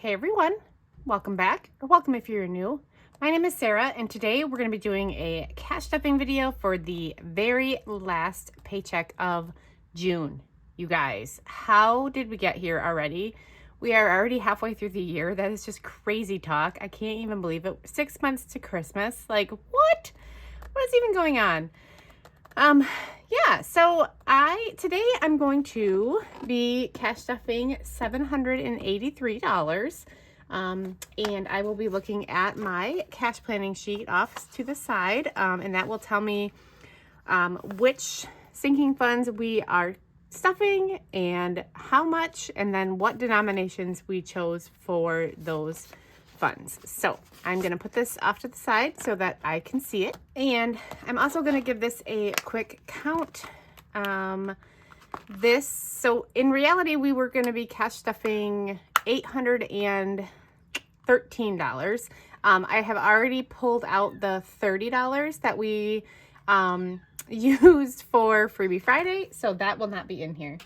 Hey everyone, welcome back, or welcome if you're new. My name is Sarah, and today we're going to be doing a cash stuffing video for the very last paycheck of June. You guys, how did we get here already? We are already halfway through the year. That is just crazy talk. I can't even believe it. 6 months to Christmas. Like, what? What is even going on? Yeah, so today I'm going to be cash stuffing $783. And I will be looking at my cash planning sheet off to the side, and that will tell me which sinking funds we are stuffing and how much, and then what denominations we chose for those funds. So I'm going to put this off to the side so that I can see it. And I'm also going to give this a quick count. So in reality, we were going to be cash stuffing $813. I have already pulled out the $30 that we used for Freebie Friday, so that will not be in here.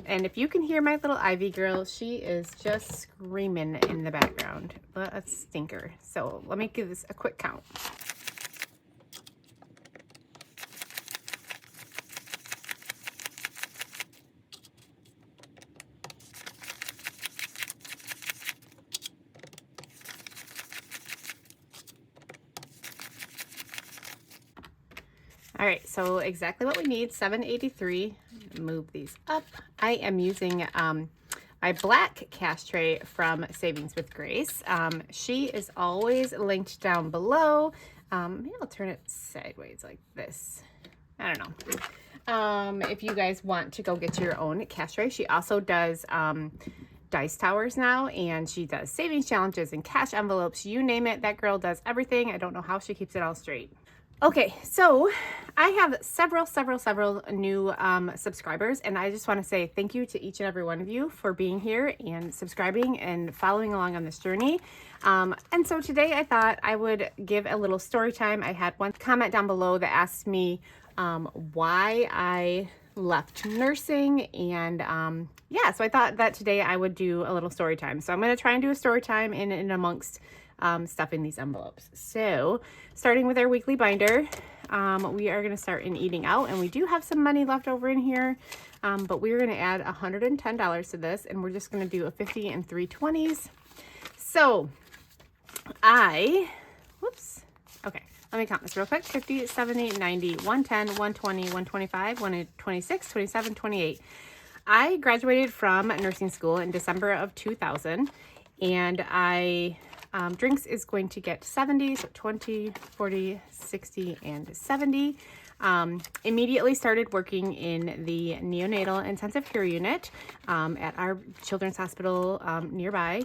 And if you can hear my little Ivy girl, she is just screaming in the background. What a stinker. So let me give this a quick count. All right, so exactly what we need, 783. Move these up. I am using my black cash tray from Savings with Grace. She is always linked down below. Maybe I'll turn it sideways like this. I don't know. If you guys want to go get your own cash tray, she also does dice towers now, and she does savings challenges and cash envelopes. You name it, that girl does everything. I don't know how she keeps it all straight. Okay, so I have several new subscribers, and I just want to say thank you to each and every one of you for being here and subscribing and following along on this journey. And so today I thought I would give a little story time. I had one comment down below that asked me why I left nursing, and yeah, so I thought that today I would do a little story time. So I'm going to try and do a story time in amongst stuffing these envelopes. So starting with our weekly binder, we are going to start in eating out, and we do have some money left over in here, but we're going to add $110 to this, and we're just going to do a 50 and 3 20s. So whoops, okay, let me count this real quick. 50, 70, 90, 110, 120, 125, 126, 27, 28. I graduated from nursing school in December of 2000, and drinks is going to get 70, so 20, 40, 60, and 70. Immediately started working in the neonatal intensive care unit at our children's hospital nearby.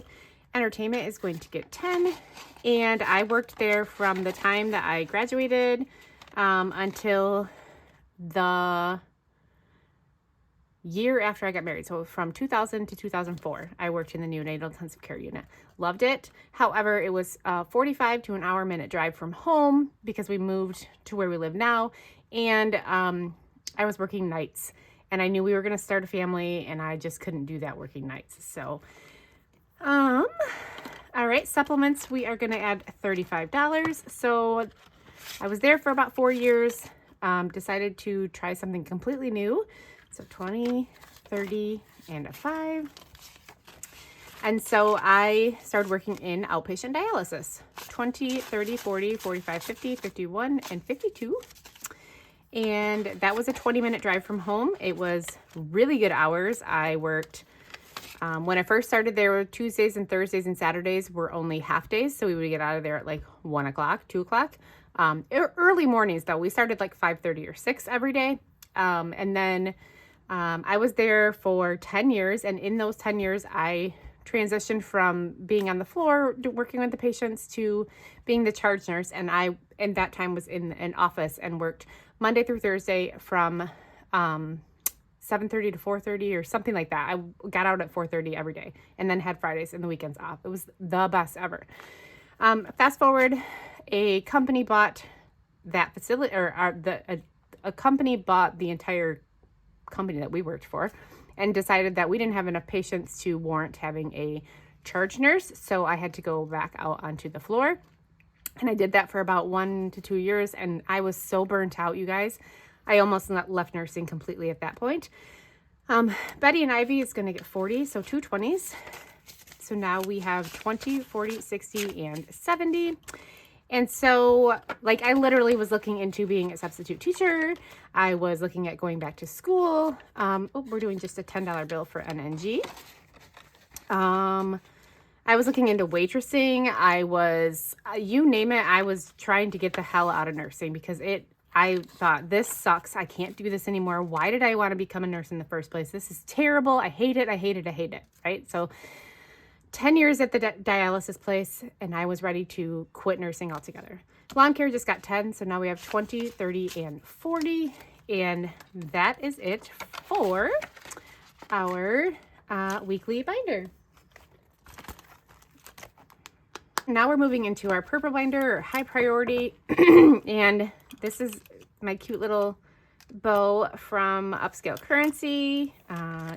Entertainment is going to get 10, and I worked there from the time that I graduated until the year after I got married. So from 2000 to 2004, I worked in the neonatal intensive care unit. Loved it. However, it was 45 to an hour minute drive from home because we moved to where we live now. And I was working nights, and I knew we were going to start a family, and I just couldn't do that working nights. So, all right, supplements, we are going to add $35. So I was there for about 4 years, decided to try something completely new. So 20, 30, and a 5. And so I started working in outpatient dialysis. 20, 30, 40, 45, 50, 51, and 52. And that was a 20-minute drive from home. It was really good hours. I worked, when I first started there, Tuesdays and Thursdays and Saturdays were only half days. So we would get out of there at like 1 o'clock, 2 o'clock. Early mornings though. We started like 5:30 or 6 every day. And then I was there for 10 years, and in those 10 years, I transitioned from being on the floor, working with the patients, to being the charge nurse. And I, in that time, was in an office and worked Monday through Thursday from 7:30 to 4:30 or something like that. I got out at 4:30 every day, and then had Fridays and the weekends off. It was the best ever. Fast forward, a company bought that facility, or a company bought the entire company that we worked for, and decided that we didn't have enough patients to warrant having a charge nurse, so I had to go back out onto the floor. And I did that for about 1 to 2 years, and I was so burnt out, you guys. I almost left nursing completely at that point. Betty and Ivy is going to get 40, so 2 20s. So now we have 20, 40, 60, and 70. And so, like, I literally was looking into being a substitute teacher. I was looking at going back to school. Oh, we're doing just a $10 bill for NNG. I was looking into waitressing. I was, you name it, I was trying to get the hell out of nursing because I thought, this sucks. I can't do this anymore. Why did I want to become a nurse in the first place? This is terrible. I hate it. I hate it. I hate it. Right? So 10 years at the dialysis place, and I was ready to quit nursing altogether. Lawn care just got 10, so now we have 20, 30, and 40, and that is it for our weekly binder. Now we're moving into our purple binder, or high priority, and this is my cute little bow from Upscale Currency.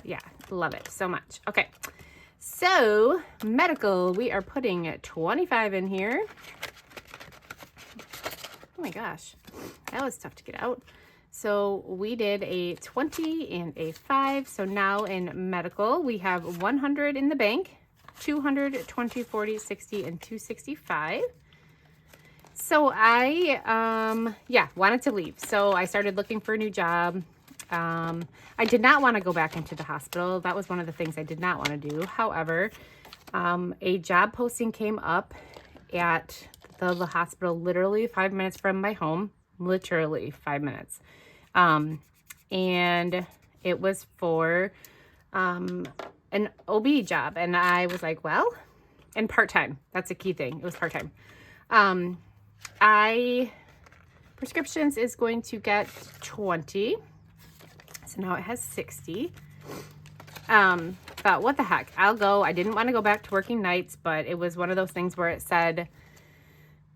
Yeah, love it so much. Okay. So, medical, we are putting 25 in here. Oh my gosh, that was tough to get out. So we did a 20 and a 5. So now in medical, we have 100 in the bank, 200, 20, 40, 60, and 265. So I, wanted to leave. So I started looking for a new job. I did not want to go back into the hospital. That was one of the things I did not want to do. However, a job posting came up at the hospital literally 5 minutes from my home, literally 5 minutes. And it was for an OB job. And I was like, well, and part-time. That's a key thing. It was part-time. Prescriptions is going to get 20. So now it has 60. But what the heck? I'll go. I didn't want to go back to working nights, but it was one of those things where it said,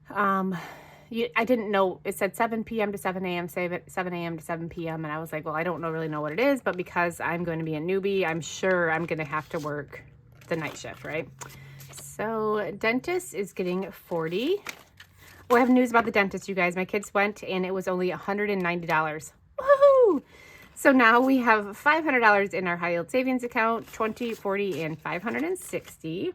I didn't know. It said 7 p.m. to 7 a.m., 7 a.m. to 7 p.m. And I was like, well, I don't really know what it is, but because I'm going to be a newbie, I'm sure I'm going to have to work the night shift, right? So dentist is getting 40. Oh, I have news about the dentist, you guys. My kids went and it was only $190. Woohoo! So now we have $500 in our high yield savings account, 20, 40, and 560.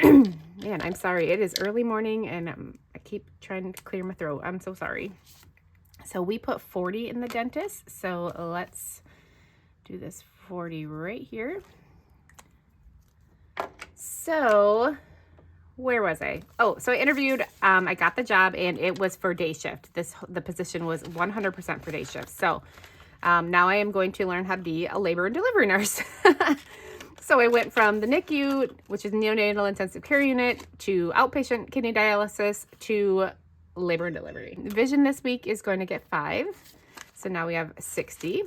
Man, I'm sorry. It is early morning and I keep trying to clear my throat. I'm so sorry. So we put 40 in the dentist. So let's do this 40 right here. So where was I? Oh, so I interviewed, I got the job and it was for day shift. The position was 100% for day shift. So now I am going to learn how to be a labor and delivery nurse. So I went from the NICU, which is neonatal intensive care unit, to outpatient kidney dialysis, to labor and delivery. Vision this week is going to get 5. So now we have 60.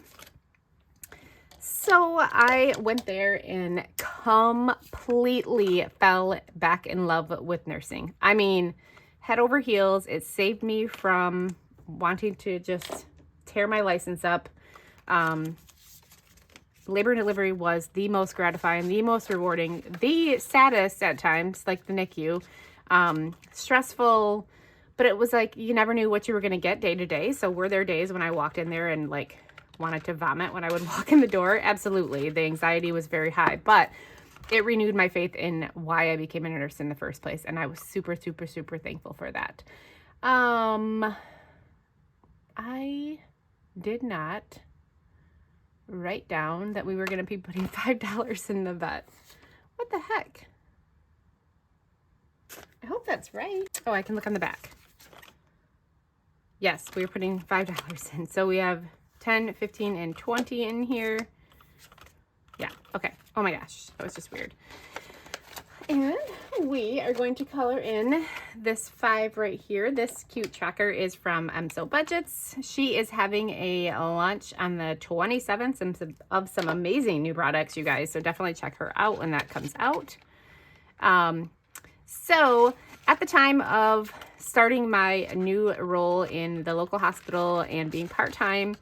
So I went there and completely fell back in love with nursing. I mean, head over heels. It saved me from wanting to just tear my license up. Labor and delivery was the most gratifying, the most rewarding, the saddest at times, like the NICU, stressful, but it was like you never knew what you were going to get day to day. So were there days when I walked in there and like wanted to vomit when I would walk in the door? Absolutely. The anxiety was very high, but it renewed my faith in why I became a nurse in the first place. And I was super, super, super thankful for that. I did not write down that we were going to be putting $5 in the vet. What the heck? I hope that's right. Oh, I can look on the back. Yes, we were putting $5 in. So we have 10, 15, and 20 in here. Yeah, okay. Oh my gosh, that was just weird. And we are going to color in this 5 right here. This cute tracker is from MSO Budgets. She is having a launch on the 27th of some amazing new products, you guys. So definitely check her out when that comes out. So at the time of starting my new role in the local hospital and being part-time,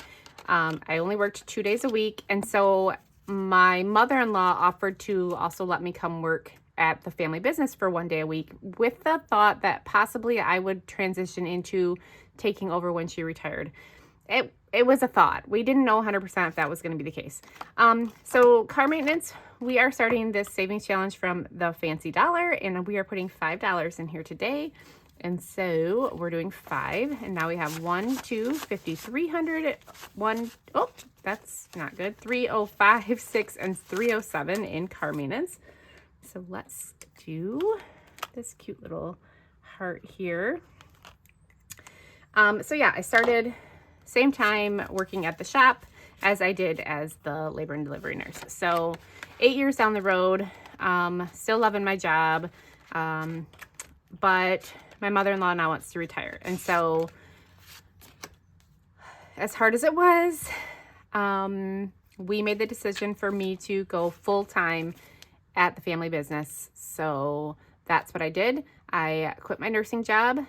I only worked 2 days a week. And so my mother-in-law offered to also let me come work at the family business for 1 day a week with the thought that possibly I would transition into taking over when she retired. It was a thought. We didn't know 100% if that was going to be the case. So car maintenance, we are starting this savings challenge from the Fancy Dollar, and we are putting $5 in here today. And so we're doing 5, and now we have 1, 2, 50, 300, 1, oh, that's not good, 305, 6, and 307 in car maintenance. So let's do this cute little heart here. So yeah, I started same time working at the shop as I did as the labor and delivery nurse. So 8 years down the road, still loving my job, but my mother-in-law now wants to retire. And so as hard as it was, we made the decision for me to go full-time at the family business. So that's what I did. I quit my nursing job,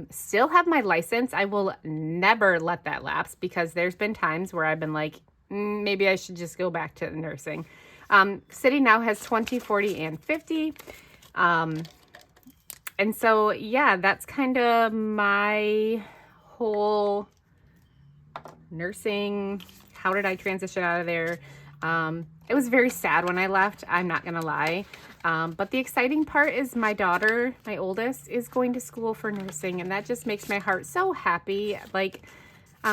still have my license. I will never let that lapse because there's been times where I've been like, maybe I should just go back to nursing. City now has 20, 40, and 50. And so, yeah, that's kind of my whole nursing. How did I transition out of there? It was very sad when I left, I'm not going to lie. But the exciting part is my daughter, my oldest, is going to school for nursing, and that just makes my heart so happy. Like,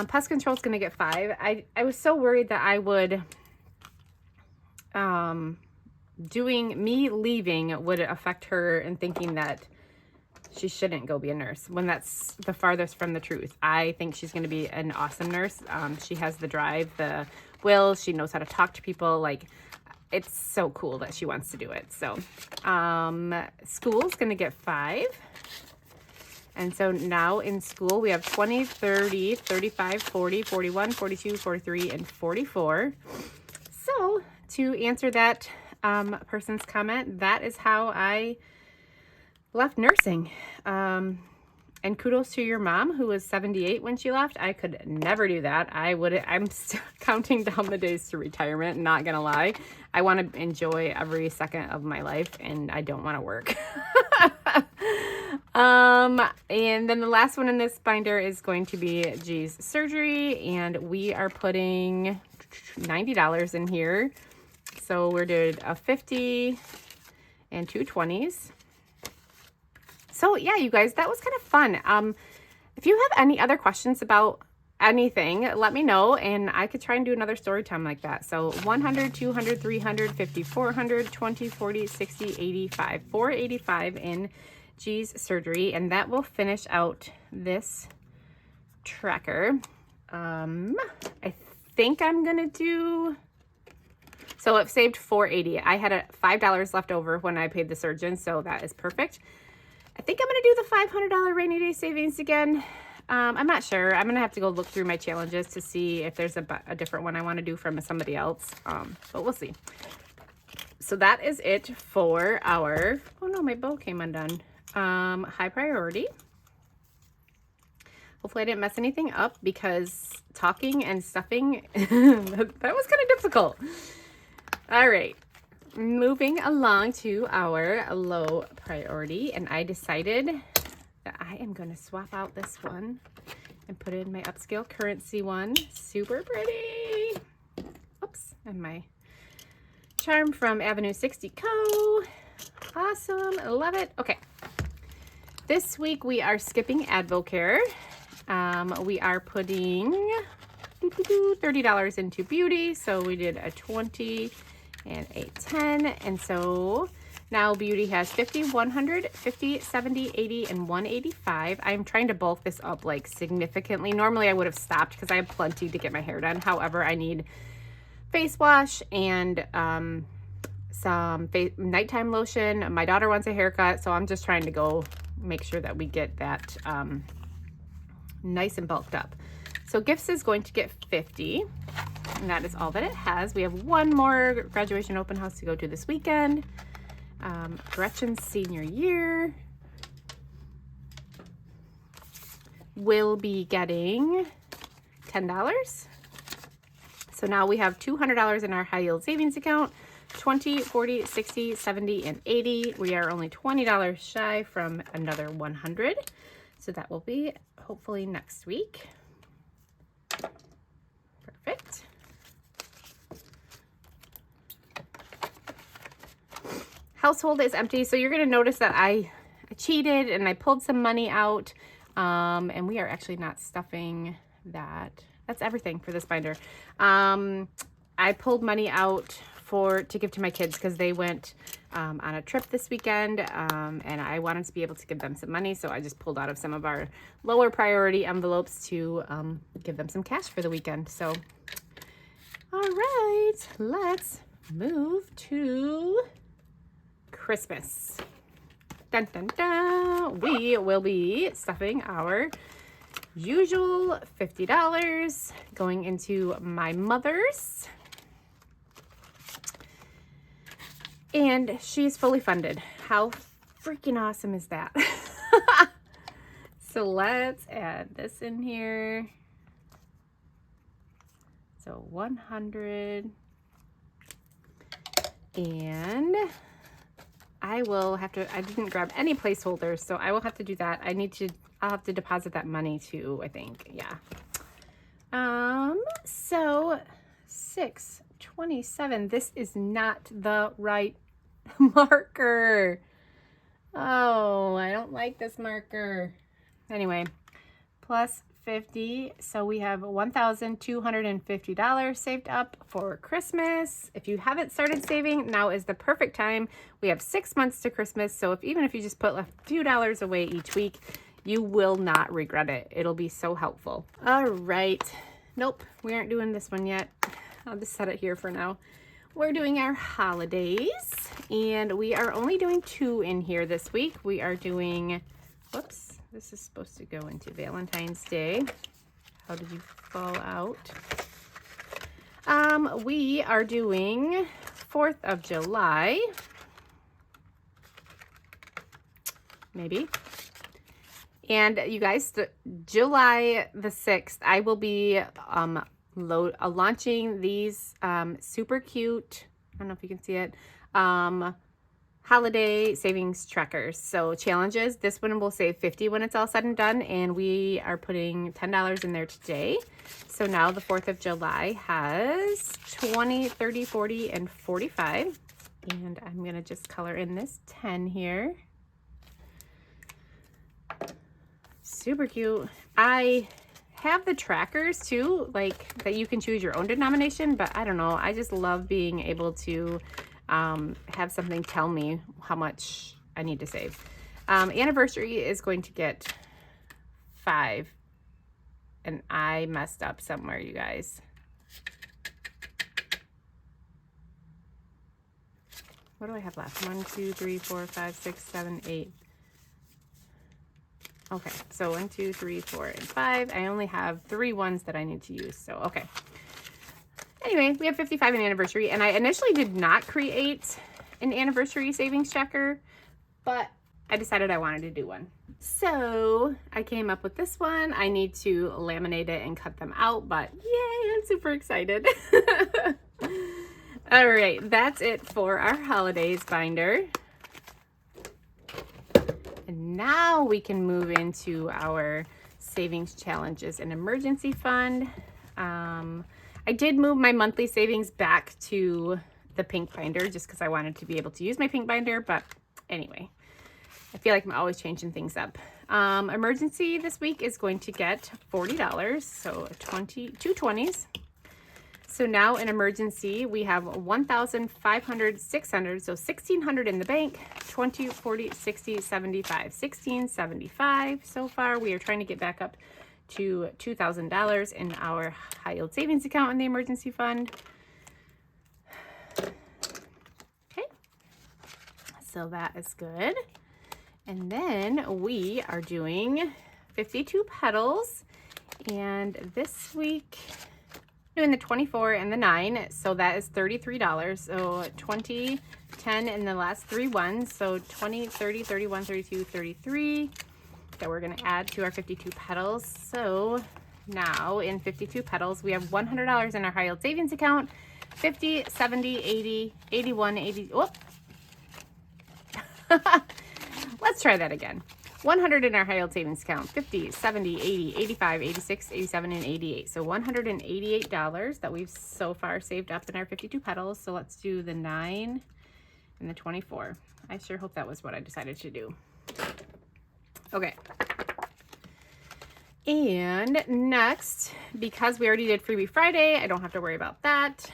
pest control is going to get 5. I was so worried that I would, me leaving would affect her and thinking that she shouldn't go be a nurse, when that's the farthest from the truth. I think she's going to be an awesome nurse. She has the drive, the will, she knows how to talk to people. Like, it's so cool that she wants to do it. So, school's going to get 5. And so now in school, we have 20, 30, 35, 40, 41, 42, 43, and 44. So to answer that person's comment, that is how I left nursing. And kudos to your mom, who was 78 when she left. I could never do that. I'm still counting down the days to retirement, not gonna lie. I want to enjoy every second of my life, and I don't want to work. And then the last one in this binder is going to be G's surgery, and we are putting $90 in here. So we're doing a 50 and 2 20s. So yeah, you guys, that was kind of fun. If you have any other questions about anything, let me know, and I could try and do another story time like that. So 100, 200, 300, 50, 400, 20, 40, 60, 85, 485 in G's surgery, and that will finish out this tracker. I think I'm gonna do, so it saved $480. I had $5 left over when I paid the surgeon, so that is perfect. I think I'm going to do the $500 rainy day savings again. I'm not sure. I'm going to have to go look through my challenges to see if there's a different one I want to do from somebody else. But we'll see. So that is it for our, oh no, my bow came undone. High priority. Hopefully I didn't mess anything up because talking and stuffing, that was kind of difficult. All right. Moving along to our low priority, and I decided that I am going to swap out this one and put in my upscale currency one. Super pretty. Oops, and my charm from Avenue 60 Co. Awesome, I love it. Okay, this week we are skipping Advocare. We are putting $30 into beauty, so we did a 20 and a 10, and so now beauty has 50, 100, 50, 70, 80, and 185. I'm trying to bulk this up like significantly. Normally I would have stopped because I have plenty to get my hair done. However, I need face wash and some nighttime lotion. My daughter wants a haircut, so I'm just trying to go make sure that we get that nice and bulked up. So gifts is going to get 50, and that is all that it has. We have one more graduation open house to go to this weekend. Gretchen's senior year will be getting $10. So now we have $200 in our high yield savings account, 20, 40, 60, 70, and 80. We are only $20 shy from another 100. So that will be hopefully next week. Perfect. Household is empty. So you're going to notice that I cheated and I pulled some money out. And we are actually not stuffing that. That's everything for this binder. I pulled money out to give to my kids because they went on a trip this weekend, and I wanted to be able to give them some money, so I just pulled out of some of our lower priority envelopes to give them some cash for the weekend. So, all right, let's move to Christmas. Dun, dun, dun. We will be stuffing our usual $50 going into my mother's. And she's fully funded. How freaking awesome is that? So let's add this in here. So 100. And I will have to, I didn't grab any placeholders, so I will have to do that. I'll have to deposit that money too, I think. Yeah. So 627. This is not the right marker. Oh, I don't like this marker. Anyway, plus 50. So we have $1,250 saved up for Christmas. If you haven't started saving, now is the perfect time. We have 6 months to Christmas. So even if you just put a few dollars away each week, you will not regret it. It'll be so helpful. All right. Nope, we aren't doing this one yet. I'll just set it here for now. We're doing our holidays, and we are only doing 2 in here this week. We are doing, whoops, this is supposed to go into Valentine's Day. How did you fall out? We are doing 4th of July, maybe. And you guys, July the 6th, I will be launching these super cute, I don't know if you can see it, holiday savings trackers. So challenges. This one will save $50 when it's all said and done, and we are putting $10 in there today. So now the 4th of July has 20, 30, 40, and 45. And I'm going to just color in this 10 here. Super cute. I have the trackers too, like that you can choose your own denomination, but I don't know. I just love being able to have something tell me how much I need to save. Anniversary is going to get 5, and I messed up somewhere, you guys. What do I have left? 1, 2, 3, 4, 5, 6, 7, 8. Okay, so 1, 2, 3, 4, and 5. I only have 3 ones that I need to use, so okay. Anyway, we have 55 in anniversary, and I initially did not create an anniversary savings tracker, but I decided I wanted to do one. So I came up with this one. I need to laminate it and cut them out, but yay, I'm super excited. All right, that's it for our holidays binder. And now we can move into our savings challenges and emergency fund. I did move my monthly savings back to the pink binder just because I wanted to be able to use my pink binder. But anyway, I feel like I'm always changing things up. Emergency this week is going to get $40, so 2 20s. So now in emergency, we have 1,500, 600, so 1,600 in the bank, 20, 40, 60, 75, 1,675 so far. We are trying to get back up to $2,000 in our high yield savings account in the emergency fund. Okay, so that is good. And then we are doing 52 petals, and this week doing the 24 and the 9, so that is $33. So 20, 10, and the last 3 ones, so 20, 30, 31, 32, 33 that we're going to add to our 52 petals. So now in 52 petals. We have $100 in our high yield savings account. 50, 70, 80, 81, 80. Whoop. Let's try that again. 100 in our high yield savings account. 50, 70, 80, 85, 86, 87, and 88. So $188 that we've so far saved up in our 52 petals. So let's do the 9 and the 24. I sure hope that was what I decided to do. Okay. And next, because we already did Freebie Friday, I don't have to worry about that.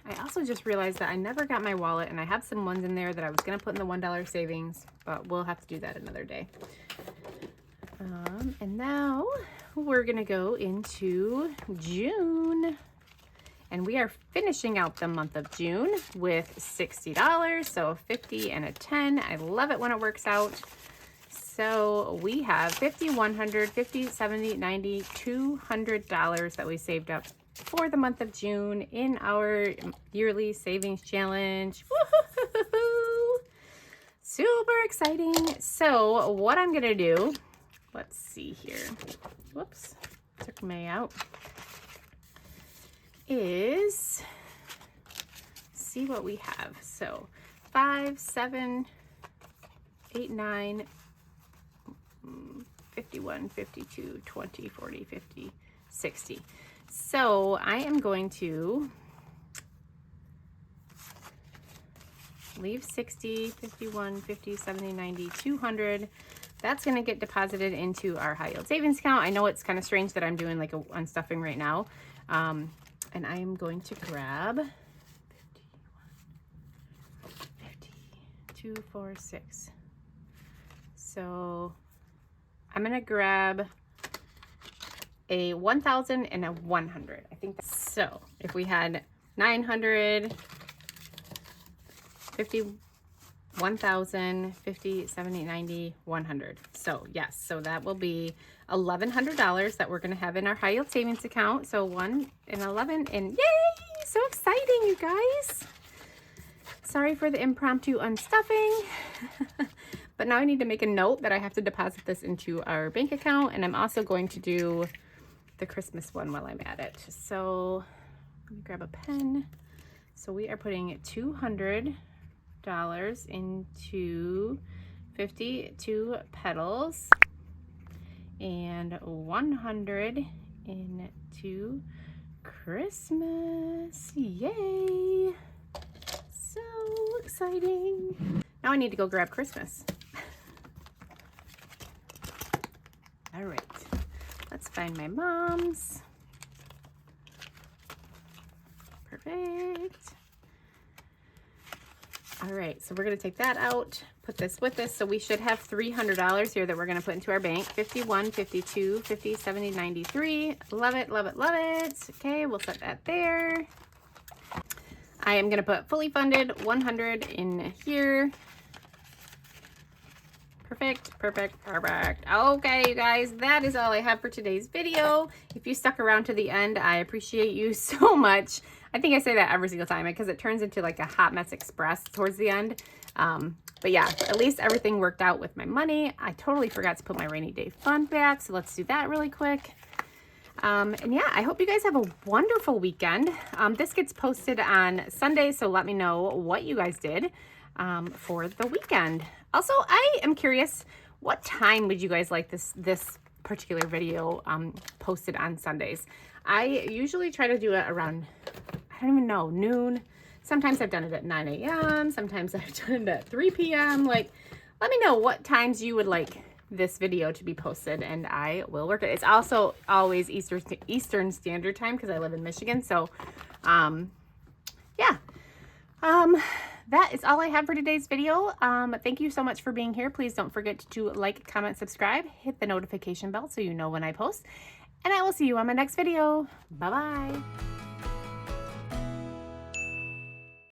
I also just realized that I never got my wallet, and I have some ones in there that I was going to put in the $1 savings, but we'll have to do that another day. And now we're going to go into June. And we are finishing out the month of June with $60. So 50 and a 10. I love it when it works out. So we have 50, 100, 50, 70, 90, $200 that we saved up for the month of June in our yearly savings challenge. Woo-hoo-hoo-hoo-hoo. Super exciting. So what I'm going to do, let's see here. Whoops, took May out. Is see what we have. So 5, 7, 8, 9, 51, 52, 20, 40, 50, 60. So I am going to leave 60, 51, 50, 70, 90, 200. That's going to get deposited into our high yield savings account. I know it's kind of strange that I'm doing like a unstuffing right now. And I am going to grab 50, 2, 4, 6. So I'm going to grab a 1,000 and a 100. I think that's, so if we had 900, 50, 1,000, 50, 70, 90, 100. So yes, so that will be $1,100 that we're going to have in our high yield savings account. So 1 and 11, and yay! So exciting, you guys. Sorry for the impromptu unstuffing. But now I need to make a note that I have to deposit this into our bank account, and I'm also going to do the Christmas one while I'm at it. So let me grab a pen. So we are putting $200 into 52 petals and 100 into Christmas. Yay! So exciting. Now I need to go grab Christmas. All right, let's find my mom's. Perfect. All right, so we're gonna take that out, put this with this. So we should have $300 here that we're gonna put into our bank. 51, 52, 50, 70, 93. Love it, love it, love it. Okay, we'll set that there. I am gonna put fully funded 100 in here. Perfect, perfect, perfect. Okay, you guys, that is all I have for today's video. If you stuck around to the end, I appreciate you so much. I think I say that every single time because it turns into like a hot mess express towards the end. But yeah, at least everything worked out with my money. I totally forgot to put my rainy day fund back, so let's do that really quick. And yeah, I hope you guys have a wonderful weekend. This gets posted on Sunday, so let me know what you guys did for the weekend. Also, I am curious, what time would you guys like this particular video posted on Sundays? I usually try to do it around, I don't even know, noon. Sometimes I've done it at 9 a.m. Sometimes I've done it at 3 p.m. Like, let me know what times you would like this video to be posted, and I will work it. It's also always Eastern Standard Time because I live in Michigan. So, yeah. That is all I have for today's video. Thank you so much for being here. Please don't forget to like, comment, subscribe, hit the notification bell so you know when I post. And I will see you on my next video. Bye-bye.